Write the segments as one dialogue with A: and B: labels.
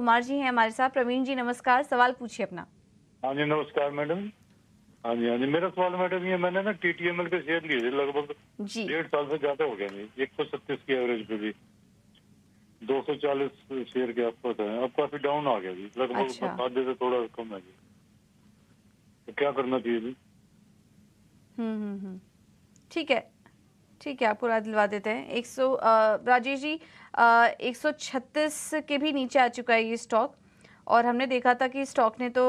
A: कुमार जी हैं हमारे साथ। प्रवीण जी नमस्कार, सवाल पूछिए अपना।
B: हाँ जी नमस्कार मैडम। हाँ जी मेरा सवाल मैडम ये, मैंने ना TTML के शेयर लिए थे लगभग
A: जी
B: 1.5 साल से ज्यादा हो गया जी, 137 की एवरेज पे भी 240 शेयर के आसपास है। अब काफी डाउन आ गया जी, लगभग
A: अच्छा।
B: आधे से थोड़ा कम है जी। तो क्या करना चाहिए जी?
A: ठीक है, ठीक है, आपको राय दिलवा देते हैं। राजेश जी 136 के भी नीचे आ चुका है ये स्टॉक, और हमने देखा था कि स्टॉक ने तो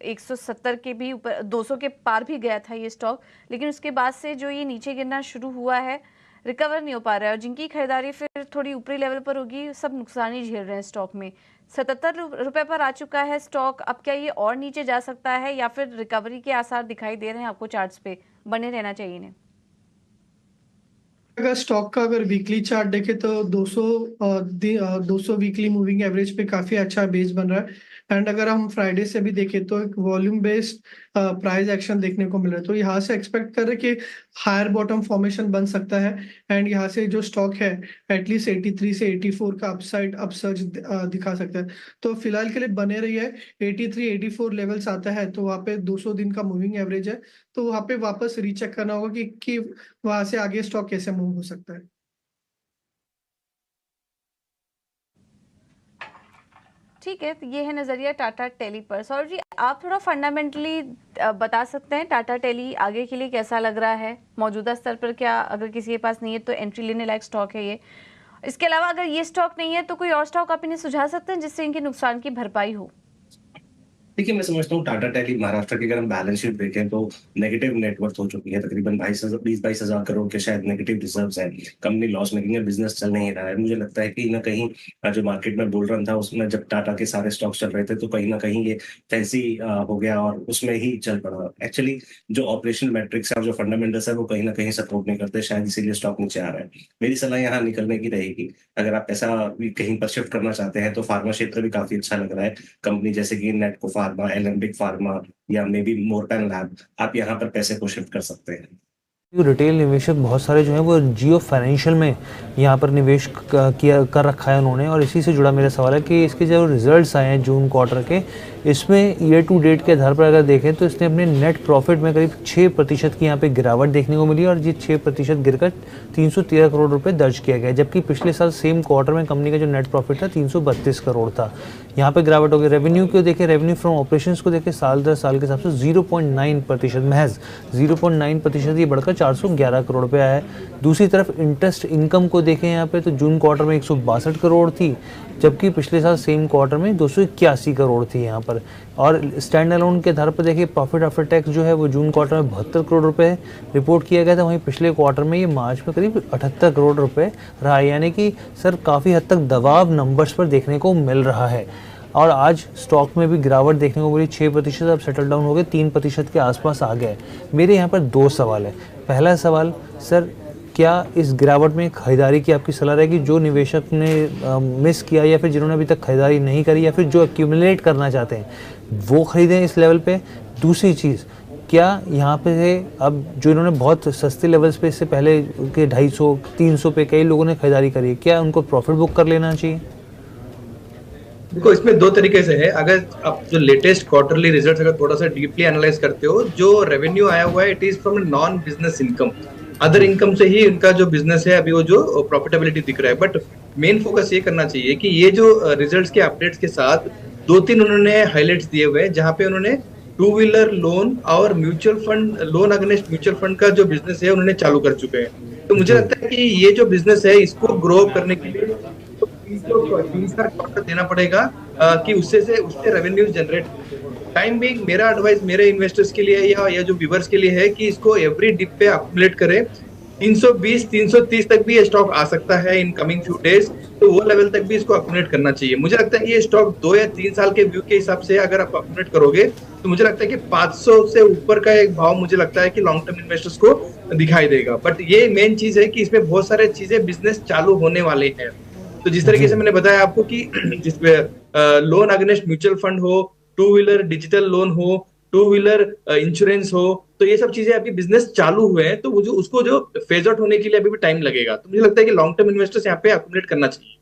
A: 170 के भी ऊपर, 200 के पार भी गया था ये स्टॉक, लेकिन उसके बाद से जो ये नीचे गिरना शुरू हुआ है, रिकवर नहीं हो पा रहा है। और जिनकी खरीदारी फिर थोड़ी ऊपरी लेवल पर होगी, सब नुकसान ही झेल रहे हैं स्टॉक में। 77 रुपए पर आ चुका है स्टॉक। अब क्या ये और नीचे जा सकता है, या फिर रिकवरी के आसार दिखाई दे रहे हैं आपको? चार्ट्स पे बने रहना चाहिए इन्हें।
C: अगर स्टॉक का अगर वीकली चार्ट देखे तो 200 वीकली मूविंग एवरेज पे काफी अच्छा बेस बन रहा है। एंड अगर हम फ्राइडे से भी देखें तो एक वॉल्यूम बेस्ड प्राइस एक्शन देखने को मिल रहा है, तो यहाँ से एक्सपेक्ट कर रहे कि हायर बॉटम फॉर्मेशन बन सकता है। एंड यहाँ से जो स्टॉक है एटलीस्ट 83 से 84 का अपसाइड अपसर्ज दिखा सकता है। तो फिलहाल के लिए बने रही है। 83 84 लेवल्स आता है तो वहाँ पे 200 दिन का मूविंग एवरेज है, तो वहाँ पे वापस रीचेक करना होगा कि वहां से आगे स्टॉक कैसे मूव हो सकता है।
A: ठीक है, तो ये है नजरिया टाटा टेली पर। सौरभ जी, आप थोड़ा फंडामेंटली बता सकते हैं टाटा टेली आगे के लिए कैसा लग रहा है? मौजूदा स्तर पर क्या, अगर किसी के पास नहीं है तो एंट्री लेने लायक स्टॉक है ये? इसके अलावा अगर ये स्टॉक नहीं है तो कोई और स्टॉक आप इन्हें सुझा सकते हैं जिससे इनके नुकसान की भरपाई हो?
D: देखिए, मैं समझता हूँ टाटा टेली महाराष्ट्र की अगर हम बैलेंस शीट देखें तो नेगेटिव नेटवर्थ हो चुकी है। तकरीबन 22,000 करोड़ के शायद नेगेटिव रिजर्व्स हैं। कंपनी लॉस मेकिंग है, बिजनेस चल नहीं रहा है। मुझे लगता है कि ना कहीं जो मार्केट में बुल रन था उसमें जब टाटा के सारे स्टॉक्स चल रहे थे तो कहीं ना कहीं ये फैंसी हो गया और उसमें ही चल पड़ा। एक्चुअली जो ऑपरेशनल मैट्रिक्स है और जो फंडामेंटल्स है वो कहीं ना कहीं सपोर्ट नहीं करते, शायद इसीलिए स्टॉक नीचे आ रहा है। मेरी सलाह यहाँ निकलने की रहेगी, अगर आप पैसा भी कहीं पर शिफ्ट करना चाहते हैं तो फार्मा क्षेत्र भी काफी अच्छा लग रहा है। कंपनी जैसे कि नेटको फार्मा, एलेंबिक फार्मा या मे बी मोरपैन लैब, आप यहाँ पर पैसे को शिफ्ट कर सकते हैं।
E: रिटेल निवेशक बहुत सारे जो हैं वो जियो फाइनेंशियल में यहाँ पर निवेश कर रखा है उन्होंने, और इसी से जुड़ा मेरा सवाल है कि इसके जो रिजल्ट्स आए हैं जून क्वार्टर के, इसमें ईयर टू डेट के आधार पर अगर देखें तो इसने अपने नेट प्रॉफिट में करीब 6% की यहाँ पे गिरावट देखने को मिली, और ये 6% गिरकर 313 करोड़ रुपए दर्ज किया गया, जबकि पिछले साल सेम क्वार्टर में कंपनी का जो नेट प्रॉफिट था 332 करोड़ था। यहाँ पे गिरावट हो गई। रेवेन्यू को देखें, रेवेन्यू फ्रॉम ऑपरेशंस को देखें, साल दर साल के हिसाब से 0.9%, महज 0.9% ये बढ़कर 411 करोड़ रुपये आया है। दूसरी तरफ इंटरेस्ट इनकम को देखें यहाँ पे तो जून क्वार्टर में 162 करोड़ थी, जबकि पिछले साल सेम क्वार्टर में 281 करोड़ थी यहाँ पर। और स्टैंड अलोन के आधार पर देखिए, प्रॉफिट आफ्टर टैक्स जो है वो जून क्वार्टर में 72 करोड़ रुपए रिपोर्ट किया गया था, वहीं पिछले क्वार्टर में ये मार्च में करीब 78 करोड़ रुपए रहा, यानी कि सर काफ़ी हद तक दबाव नंबर्स पर देखने को मिल रहा है। और आज स्टॉक में भी गिरावट देखने को मिली, 6% अब सेटल डाउन हो गए, 3% के आसपास आ गए। मेरे यहाँ पर दो सवाल है। पहला सवाल, सर क्या इस गिरावट में खरीदारी की आपकी सलाह रहेगी? जो निवेशक ने मिस किया या फिर जिन्होंने अभी तक खरीदारी नहीं करी या फिर जो एक्यूमुलेट करना चाहते हैं वो खरीदें इस लेवल पे। दूसरी चीज़, क्या यहाँ पे है अब जो इन्होंने बहुत सस्ते लेवल्स पे इससे पहले के 250 300 पे कई लोगों ने खरीदारी करी है, क्या उनको प्रॉफिट बुक कर लेना चाहिए?
F: देखो, इसमें दो तरीके से है। अगर आप जो लेटेस्ट क्वार्टरली रिजल्ट्स अगर थोड़ा सा डीपली एनालाइज करते हो, जो रेवेन्यू आया हुआ है it is from non business income, other income से ही इनका जो बिजनेस है अभी वो जो प्रॉफिटेबिलिटी दिख रहा है। बट मेन फोकस ये करना चाहिए कि ये जो रिजल्ट्स के अपडेट्स के साथ 2-3 उन्होंने हाईलाइट्स दिए हुए हैं जहां पे उन्होंने टू व्हीलर लोन और mutual fund, loan against mutual fund का जो बिजनेस है उन्होंने चालू कर चुके हैं। तो मुझे लगता है कि ये जो बिजनेस है इसको ग्रो करने के लिए 3-4 क्वार्टर देना पड़ेगा कि उससे रेवेन्यू जनरेट। टाइम बिंग मेरा एडवाइस मेरे इन्वेस्टर्स के लिए या जो व्यूअर्स के लिए है कि इसको एवरी डिप पे अक्यूमुलेट करें। 320-330 तक भी ये स्टॉक आ सकता है इन कमिंग फ्यू डेज, तो वो लेवल तक भी इसको अक्यूमुलेट करना चाहिए। मुझे लगता है ये स्टॉक 2 या 3 साल के व्यू के हिसाब से अगर आप अक्यूमुलेट करोगे तो मुझे लगता है कि 500 से ऊपर का एक भाव मुझे लगता है कि लॉन्ग टर्म इन्वेस्टर्स को दिखाई देगा। बट ये मेन चीज है कि इसमें बहुत सारे चीजें बिजनेस चालू होने वाले हैं। तो जिस तरीके से मैंने बताया आपको कि जिसपे लोन अगेंस्ट म्यूचुअल फंड हो, टू व्हीलर डिजिटल लोन हो, टू व्हीलर इंश्योरेंस हो, तो ये सब चीजें अभी बिजनेस चालू हुए हैं, तो वो उसको जो फेज आउट होने के लिए अभी भी टाइम लगेगा। तो मुझे लगता है कि लॉन्ग टर्म इन्वेस्टर्स यहाँ पे अक्यूमुलेट करना चाहिए।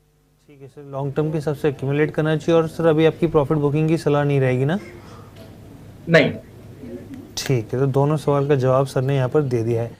E: ठीक है सर, लॉन्ग टर्म के हिसाब से एक्यूमुलेट करना चाहिए। और सर अभी आपकी प्रॉफिट बुकिंग की सलाह नहीं रहेगी ना?
F: नहीं।
E: ठीक है, तो दोनों सवाल का जवाब सर ने यहाँ पर दे दिया है।